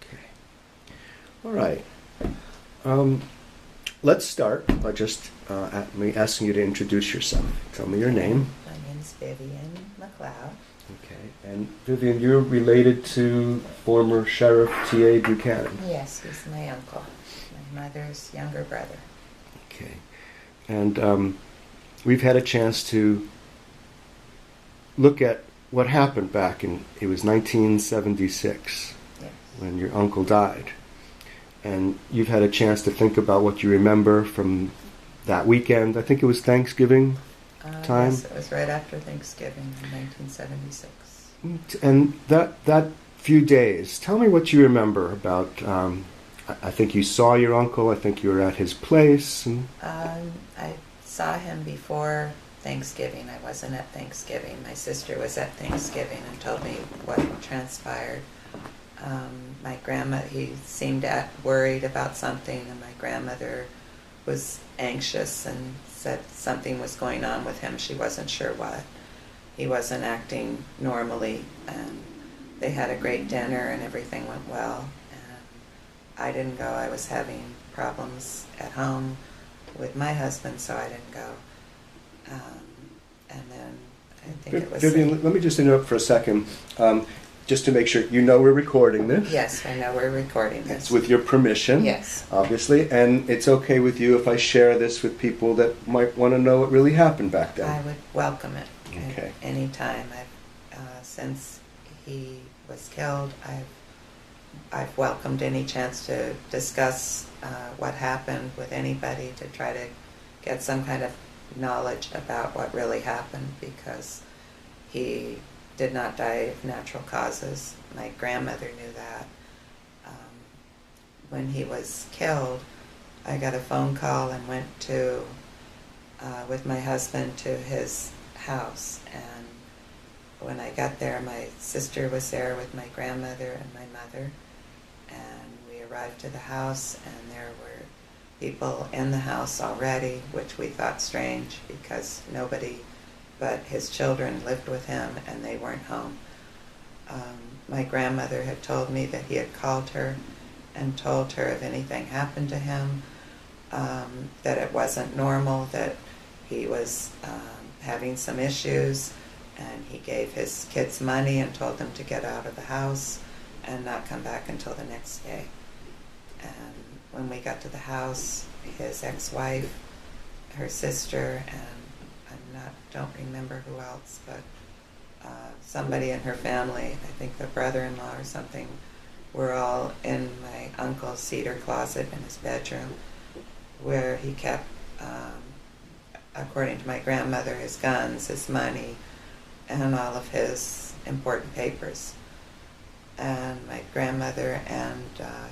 Okay. All right. Let's start by just me asking you to introduce yourself. Tell me your name. My name's Vivian Macleod. Okay. And Vivian, you're related to former Sheriff T.A. Buchanan. Yes, he's my uncle, my mother's younger brother. Okay. And we've had a chance to look at what happened back in, it was 1976, Yes. when your uncle died. And you've had a chance to think about what you remember from that weekend. I think it was Thanksgiving time. Yes, it was right after Thanksgiving in 1976. And that few days, tell me what you remember about, I think you saw your uncle, I think you were at his place. And I saw him before Thanksgiving. I wasn't at Thanksgiving. My sister was at Thanksgiving and told me what transpired. My grandma, he seemed worried about something, and my grandmother was anxious and said something was going on with him. She wasn't sure what. He wasn't acting normally, and they had a great dinner and everything went well. And I didn't go. I was having problems at home with my husband, so I didn't go. And then I think it was... Vivian, let me just interrupt for a second. Just to make sure, you know we're recording this. Yes, I know we're recording this. It's with your permission. Yes. Obviously, and it's okay with you if I share this with people that might want to know what really happened back then. I would welcome it. Okay. Any time. Since he was killed, I've welcomed any chance to discuss what happened with anybody, to try to get some kind of knowledge about what really happened, because he did not die of natural causes. My grandmother knew that. When he was killed, I got a phone call and went to, with my husband, to his house. And when I got there, my sister was there with my grandmother and my mother. And we arrived to the house, and there were people in the house already, which we thought strange, because nobody but his children lived with him, and they weren't home. My grandmother had told me that he had called her and told her if anything happened to him, that it wasn't normal, that he was having some issues, and he gave his kids money and told them to get out of the house and not come back until the next day. And when we got to the house, his ex-wife, her sister, and don't remember who else, but somebody in her family, I think the brother-in-law or something, were all in my uncle's cedar closet in his bedroom, where he kept, according to my grandmother, his guns, his money, and all of his important papers. And my grandmother and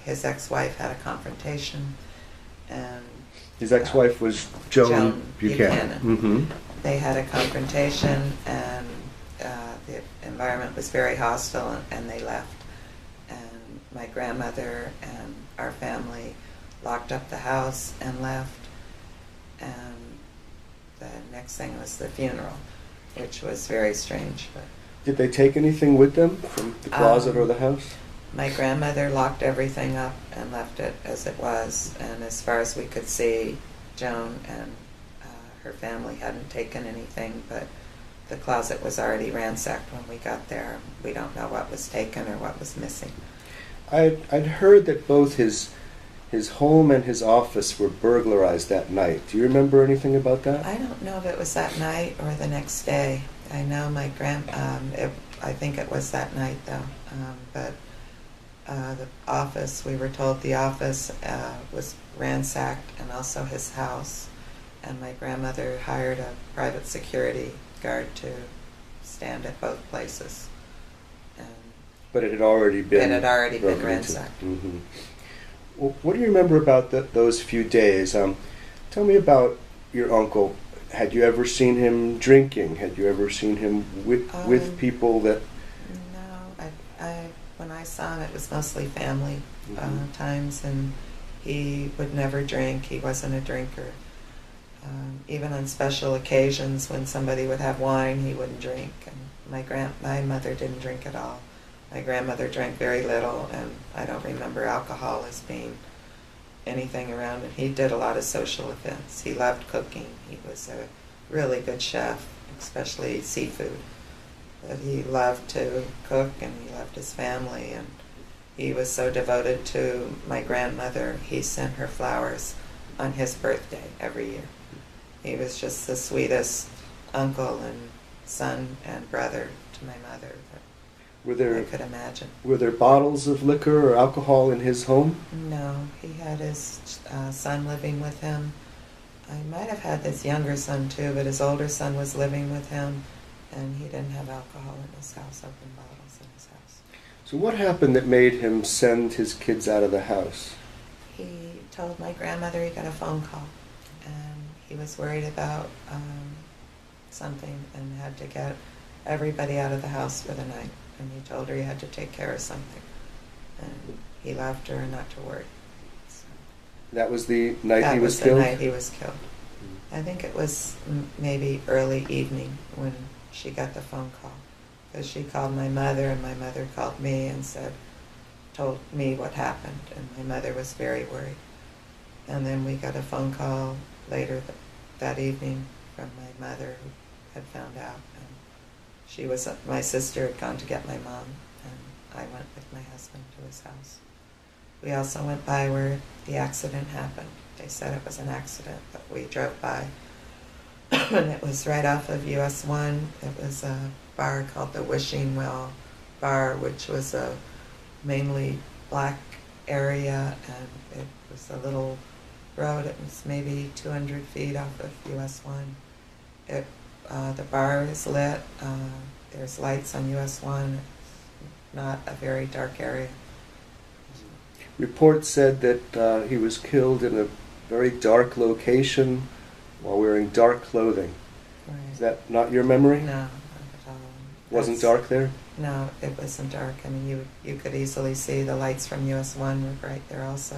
his ex-wife had a confrontation, and his ex-wife was Joan Buchanan. Mm-hmm. They had a confrontation, and the environment was very hostile, and they left. And my grandmother and our family locked up the house and left. And the next thing was the funeral, which was very strange. But did they take anything with them from the closet or the house? My grandmother locked everything up and left it as it was, and as far as we could see, Joan and her family hadn't taken anything, but the closet was already ransacked when we got there. We don't know what was taken or what was missing. I'd heard that both his home and his office were burglarized that night. Do you remember anything about that? I don't know if it was that night or the next day. I know my I think it was that night though. But the office, we were told the office was ransacked, and also his house. And my grandmother hired a private security guard to stand at both places. But it had already been ransacked. Mm-hmm. Well, what do you remember about those few days? Tell me about your uncle. Had you ever seen him drinking? Had you ever seen him with people that... No. When I saw him, it was mostly family times, and he would never drink. He wasn't a drinker. Even on special occasions when somebody would have wine, he wouldn't drink. And my mother didn't drink at all. My grandmother drank very little, and I don't remember alcohol as being anything around it. He did a lot of social events. He loved cooking. He was a really good chef, especially seafood. But he loved to cook, and he loved his family, and he was so devoted to my grandmother. He sent her flowers on his birthday every year. He was just the sweetest uncle and son and brother to my mother that I could imagine. Were there bottles of liquor or alcohol in his home? No, he had his son living with him. I might have had this younger son too, but his older son was living with him, and he didn't have alcohol in his house, open bottles in his house. So what happened that made him send his kids out of the house? He told my grandmother he got a phone call, and he was worried about something and had to get everybody out of the house for the night. And he told her he had to take care of something. And he left her not to worry. So that was the night he was killed? That was the night he was killed. I think it was maybe early evening when she got the phone call. Because she called my mother, and my mother called me and told me what happened. And my mother was very worried. And then we got a phone call later that evening from my mother, who had found out. My sister had gone to get my mom, and I went with my husband to his house. We also went by where the accident happened. They said it was an accident, but we drove by, and it was right off of US 1. It was a bar called the Wishing Well Bar, which was a mainly black area, and it was a little road. It was maybe 200 feet off of US 1. The bar is lit. There's lights on US 1. It's not a very dark area. Reports said that he was killed in a very dark location while wearing dark clothing. Right. Is that not your memory? No, not at all. Wasn't dark there? No, it wasn't dark. I mean, you could easily see the lights from US 1 were right there also.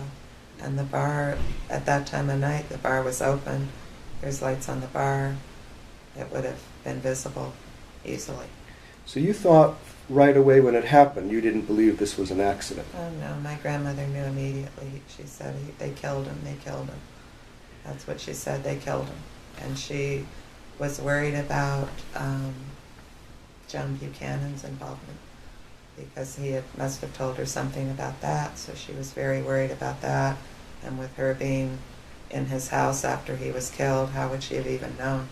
And the bar, at that time of night, the bar was open. There's lights on the bar. It would have been visible easily. So you thought right away when it happened, you didn't believe this was an accident? Oh no, my grandmother knew immediately. She said, they killed him, they killed him. That's what she said, they killed him. And she was worried about John Buchanan's involvement, because must have told her something about that, so she was very worried about that. And with her being in his house after he was killed, how would she have even known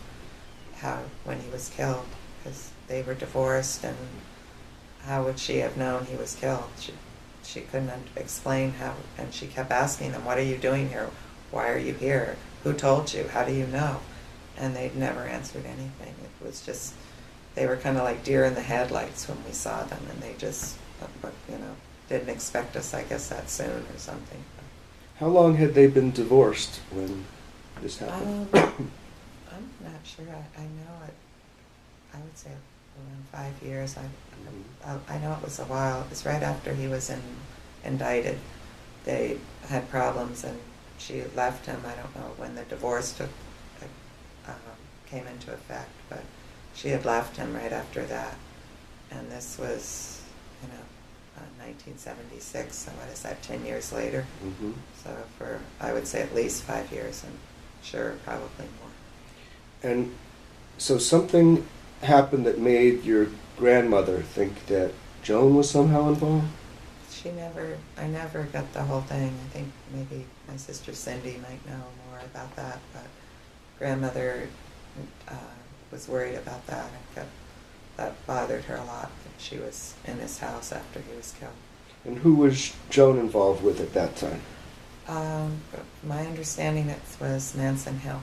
when he was killed? Because they were divorced, and how would she have known he was killed? She couldn't explain how, and she kept asking them, what are you doing here? Why are you here? Who told you? How do you know? And they'd never answered anything. It was just, they were kind of like deer in the headlights when we saw them, and they just, didn't expect us, I guess, that soon or something. How long had they been divorced when this happened? I'm not sure. I know it. I would say around 5 years. I know it was a while. It was right after he was indicted. They had problems, and she left him. I don't know when the divorce came into effect, but she had left him right after that. And this was, 1976. So what is that? 10 years later. Mm-hmm. So for, I would say, at least 5 years, and sure, probably more. And so something happened that made your grandmother think that Joan was somehow involved? I never got the whole thing. I think maybe my sister Cindy might know more about that, but grandmother was worried about that, and that bothered her a lot, that she was in his house after he was killed. And who was Joan involved with at that time? My understanding it was Manson Hill,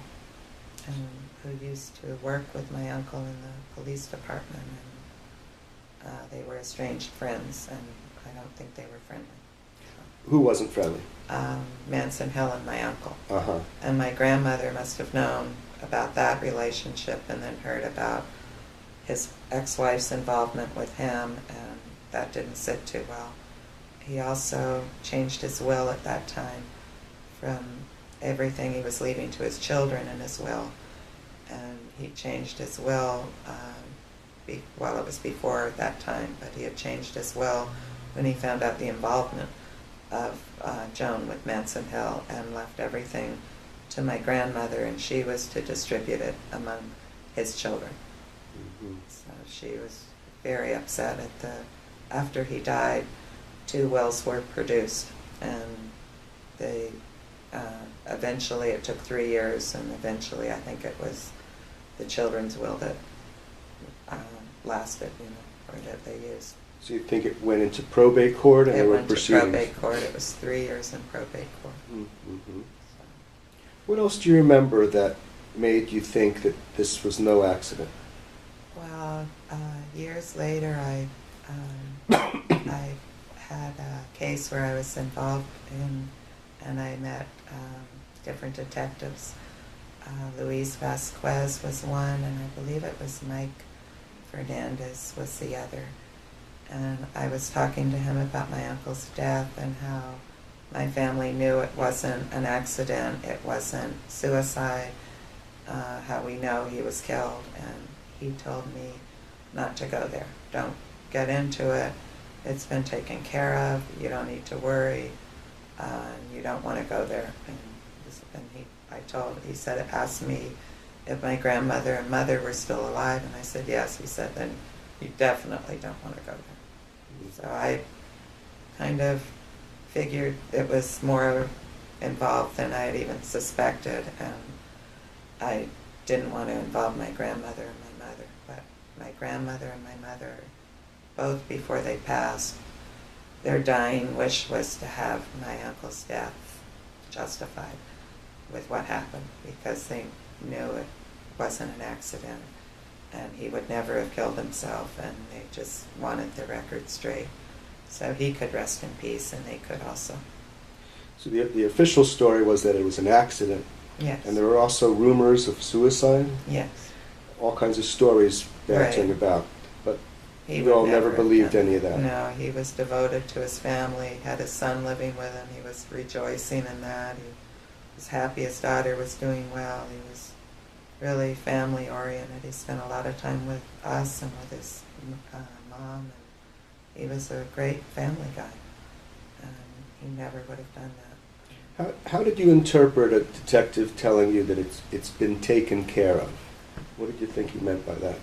who used to work with my uncle in the police department, and they were estranged friends, and I don't think they were friendly. Who wasn't friendly? Manson Hill and my uncle. Uh-huh. And my grandmother must have known about that relationship, and then heard about his ex-wife's involvement with him, and that didn't sit too well. He also changed his will at that time from everything he was leaving to his children in his will, and he changed his will well, it was before that time, but he had changed his will when he found out the involvement of Joan with Manson Hill, and left everything to my grandmother, and she was to distribute it among his children. Mm-hmm. So she was very upset after he died. 2 wills were produced, and they eventually, it took 3 years, and eventually I think it was the children's will that lasted, or that they used. So you think it went into probate court and It there were went to proceedings? probate court. It was 3 years in probate court. Mm-hmm. What else do you remember that made you think that this was no accident? Well, years later, I had a case where I was involved in, and I met different detectives. Luis Vasquez was one, and I believe it was Mike Fernandez was the other. And I was talking to him about my uncle's death and how my family knew it wasn't an accident, it wasn't suicide, how we know he was killed. And he told me not to go there. Don't get into it. It's been taken care of. You don't need to worry. You don't want to go there. And he said, asked me if my grandmother and mother were still alive, and I said yes. He said, then you definitely don't want to go there. So I kind of figured it was more involved than I had even suspected, and I didn't want to involve my grandmother and my mother. But my grandmother and my mother, both before they passed, their dying wish was to have my uncle's death justified with what happened, because they knew it wasn't an accident and he would never have killed himself, and they just wanted the record straight so he could rest in peace and they could also. So the official story was that it was an accident. Yes. And there were also rumors of suicide? Yes. All kinds of stories bouncing about. But you all never believed any of that? No, he was devoted to his family, had his son living with him. He was rejoicing in that. He was happy his daughter was doing well. He was really family oriented. He spent a lot of time with us and with his mom, and he was a great family guy, and he never would have done that. How did you interpret a detective telling you that it's been taken care of? What did you think he meant by that?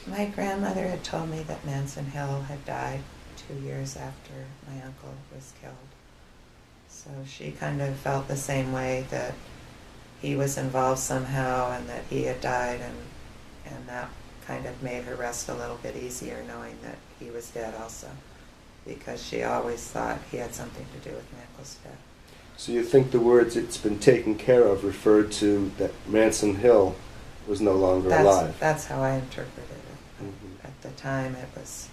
My grandmother had told me that Manson Hill had died 2 years after my uncle was killed. So she kind of felt the same way, that he was involved somehow and that he had died, and that kind of made her rest a little bit easier, knowing that he was dead also, because she always thought he had something to do with my uncle's death. So you think the words "it's been taken care of" referred to that Manson Hill was no longer alive? That's how I interpreted it. Mm-hmm. At the time, it was,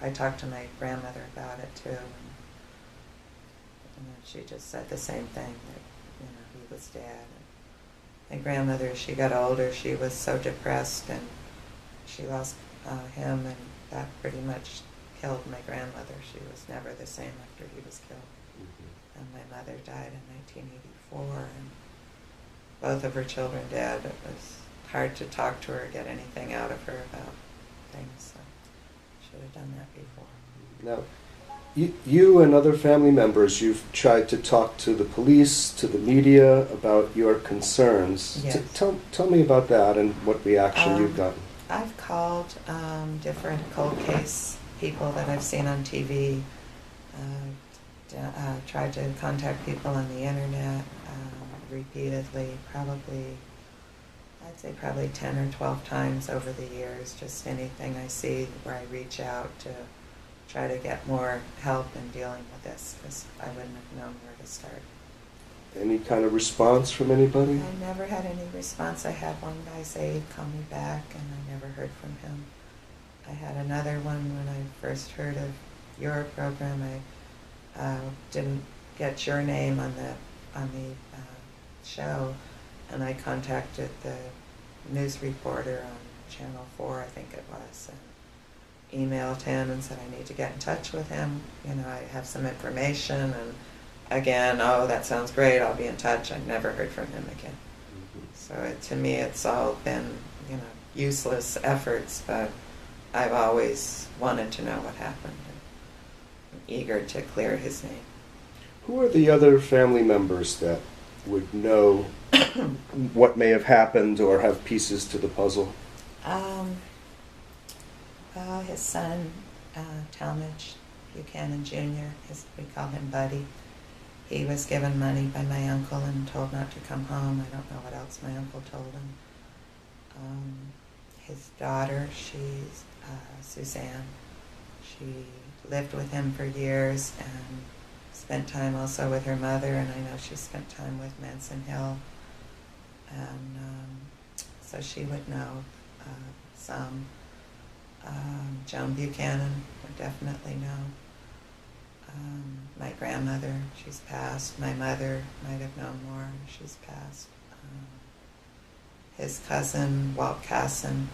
I talked to my grandmother about it too, and then she just said the same thing, that he was dead. And my grandmother, she got older, she was so depressed, and she lost him, and that pretty much killed my grandmother. She was never the same after he was killed. Mm-hmm. And my mother died in 1984, and both of her children dead. It was hard to talk to her, get anything out of her about things, so should have done that before. Now, you and other family members, you've tried to talk to the police, to the media about your concerns. Yes. Tell me about that and what reaction you've gotten. I've called different cold case people that I've seen on TV, tried to contact people on the internet repeatedly, I'd say probably 10 or 12 times over the years, just anything I see where I reach out to try to get more help in dealing with this, because I wouldn't have known where to start. Any kind of response from anybody? I never had any response. I had one guy say he'd call me back, and I never heard from him. I had another one when I first heard of your program. I didn't get your name on the show, and I contacted the news reporter on Channel 4, I think it was, and emailed him and said I need to get in touch with him. I have some information, and again, oh, that sounds great, I'll be in touch. I never heard from him again. Mm-hmm. So to me, it's all been, useless efforts, but I've always wanted to know what happened. I'm eager to clear his name. Who are the other family members that would know what may have happened or have pieces to the puzzle? Well, his son, Talmadge Buchanan Jr., we call him Buddy. He was given money by my uncle and told not to come home. I don't know what else my uncle told him. His daughter, she's Suzanne. She lived with him for years and spent time also with her mother, and I know she spent time with Manson Hill. And so she would know some. Joan Buchanan would definitely know. My grandmother, she's passed. My mother might have known more. She's passed. His cousin, Walt Casson,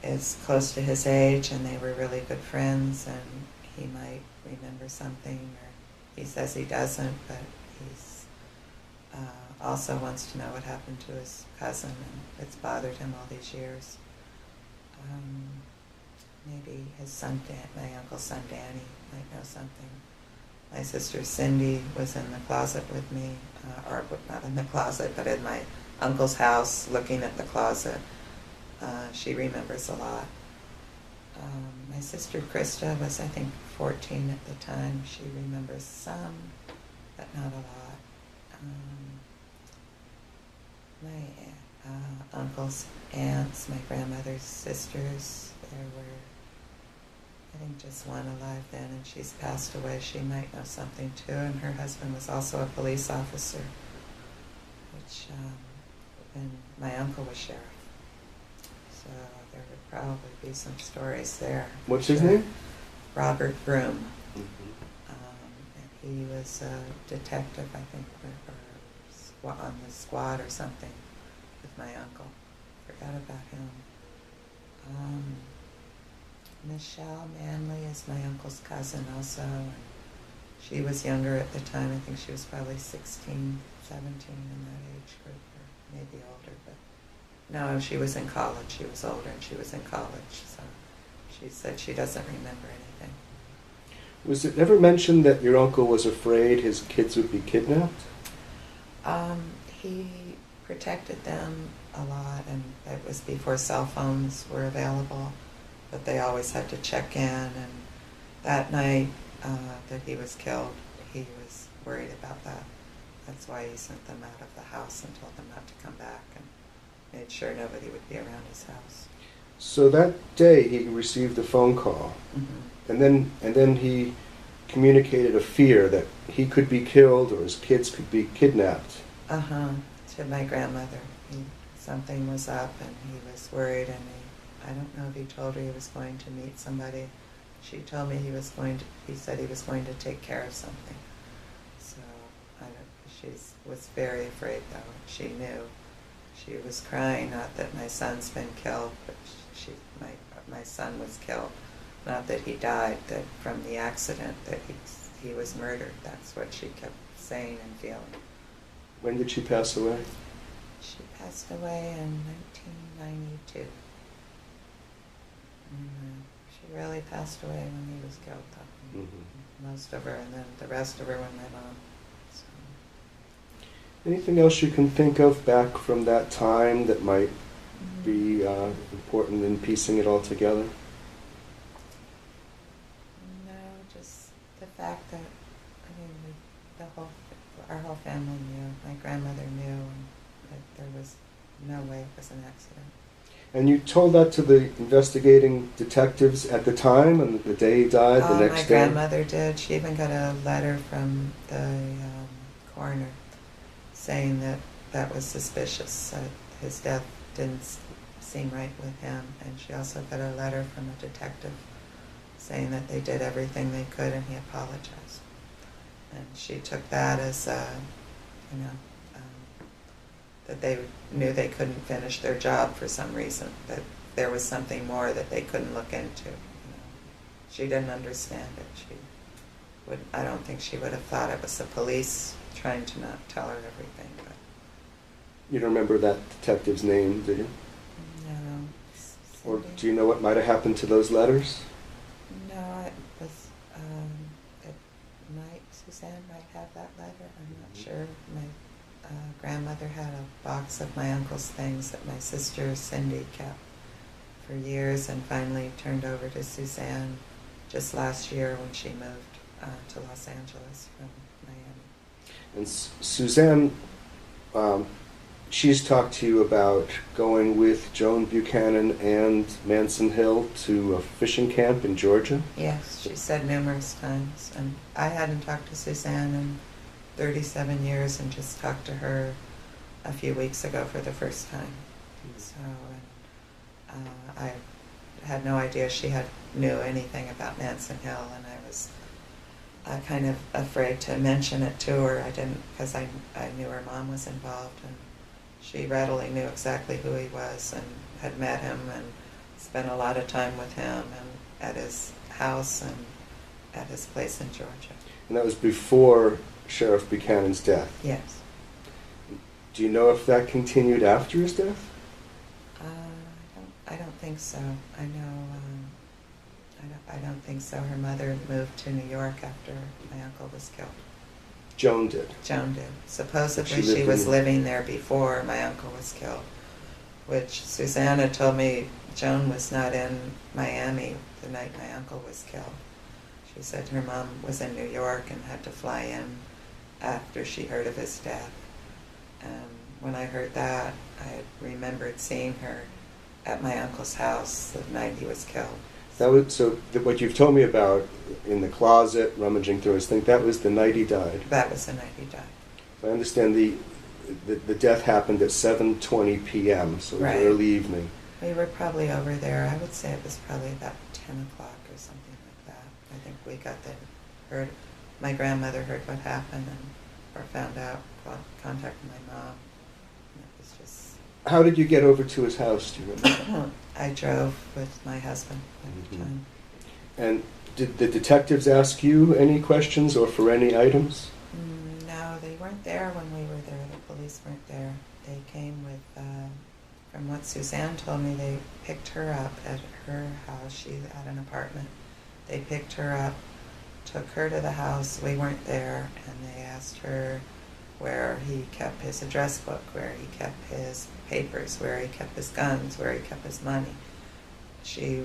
is close to his age, and they were really good friends, and he might remember something, or he says he doesn't, but he's also wants to know what happened to his cousin, and it's bothered him all these years. Maybe his son, my uncle's son Danny, might know something. My sister Cindy was in the closet with me, or not in the closet, but in my uncle's house looking at the closet. She remembers a lot. My sister Krista was, I think, 14 at the time. She remembers some, but not a lot. My uncle's aunts, my grandmother's sisters, there were, I think, just one alive then, and she's passed away. She might know something too, and her husband was also a police officer, which, when my uncle was sheriff. So there would probably be some stories there. What's his name? Robert Broom. Mm-hmm. And he was a detective, I think, or on the squad or something with my uncle. Forgot about him. Michelle Manley is my uncle's cousin also. And she was younger at the time. I think she was probably 16, 17 in that age group, or maybe older. But no, she was in college. She was older and she was in college. So she said she doesn't remember anything. Was it ever mentioned that your uncle was afraid his kids would be kidnapped? He protected them a lot, and it was before cell phones were available, but they always had to check in, and that night that he was killed, he was worried about that. That's why he sent them out of the house and told them not to come back, and made sure nobody would be around his house. So that day he received a phone call, Mm-hmm. and then he communicated a fear that he could be killed or his kids could be kidnapped. To my grandmother. Something was up and he was worried, and I don't know if he told her he was going to meet somebody. She told me he said he was going to take care of something. So she was very afraid though. She knew. She was crying, not that my son's been killed, but my son was killed. Not that he died, that from the accident, that he was murdered. That's what she kept saying and feeling. When did she pass away? She passed away in 1992. She really passed away when he was killed, though. Mm-hmm. Most of her, and then the rest of her when my mom. So. Anything else you can think of back from that time that might be important in piecing it all together? No, just the fact that, our whole family knew. My grandmother knew, and that there was no way it was an accident. And you told that to the investigating detectives at the time, and the day he died, the next day? My grandmother did. She even got a letter from the coroner saying that that was suspicious, that his death didn't seem right with him. And she also got a letter from a detective saying that they did everything they could and he apologized. And she took that as, that they knew they couldn't finish their job for some reason, that there was something more that they couldn't look into. She didn't understand it. I don't think she would have thought it was the police trying to not tell her everything. But You don't remember that detective's name, do you? no. Or do you know what might have happened to those letters? No, it was, it might, Suzanne might have that letter, I'm not sure. My grandmother had a box of my uncle's things that my sister Cindy kept for years and finally turned over to Suzanne just last year when she moved to Los Angeles from Miami. And Suzanne, she's talked to you about going with Joan Buchanan and Manson Hill to a fishing camp in Georgia? Yes, she said numerous times. And I hadn't talked to Suzanne in 37 years and just talked to her a few weeks ago for the first time. So I had no idea she knew anything about Manson Hill, and I was kind of afraid to mention it to her. I didn't, because I knew her mom was involved, and she readily knew exactly who he was and had met him and spent a lot of time with him and at his house and at his place in Georgia. And that was before Sheriff Buchanan's death? Yes. Do you know if that continued after his death? I don't think so. I know, I don't think so. Her mother moved to New York after my uncle was killed. Joan did? Joan did. Supposedly she was living there before my uncle was killed, which Susanna told me Joan was not in Miami the night my uncle was killed. She said her mom was in New York and had to fly in after she heard of his death. And when I heard that, I remembered seeing her at my uncle's house the night he was killed. What you've told me about in the closet, rummaging through his thing, that was the night he died? That was the night he died. I understand the death happened at 7:20 p.m., so it was Right. early evening. We were probably over there. I would say it was probably about 10 o'clock or something like that. I think we my grandmother heard what happened or found out, contacted my mom. And it was just... How did you get over to his house, do you remember? I drove with my husband at the time. And did the detectives ask you any questions or for any items? No, they weren't there when we were there. The police weren't there. They came with, from what Suzanne told me, they picked her up at her house. She had an apartment. They picked her up, took her to the house. We weren't there, and they asked her where he kept his address book, where he kept his papers, where he kept his guns, where he kept his money. She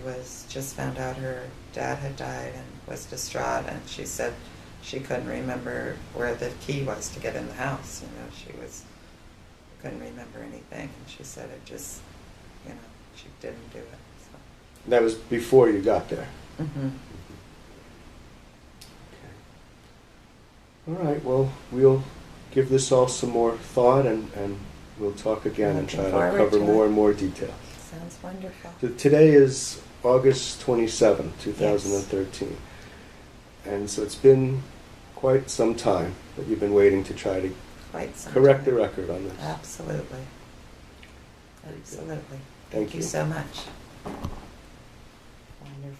just found out her dad had died and was distraught, and she said she couldn't remember where the key was to get in the house. She couldn't remember anything, and she said it just, she didn't do it. So. That was before you got there? Mm-hmm. Okay. All right, well, we'll give this all some more thought, and we'll talk again and try to cover more and more details. Sounds wonderful. So today is August 27, 2013. Yes. And so it's been quite some time that you've been waiting to try to correct the record on this. Absolutely. Absolutely. Thank you so much. Wonderful.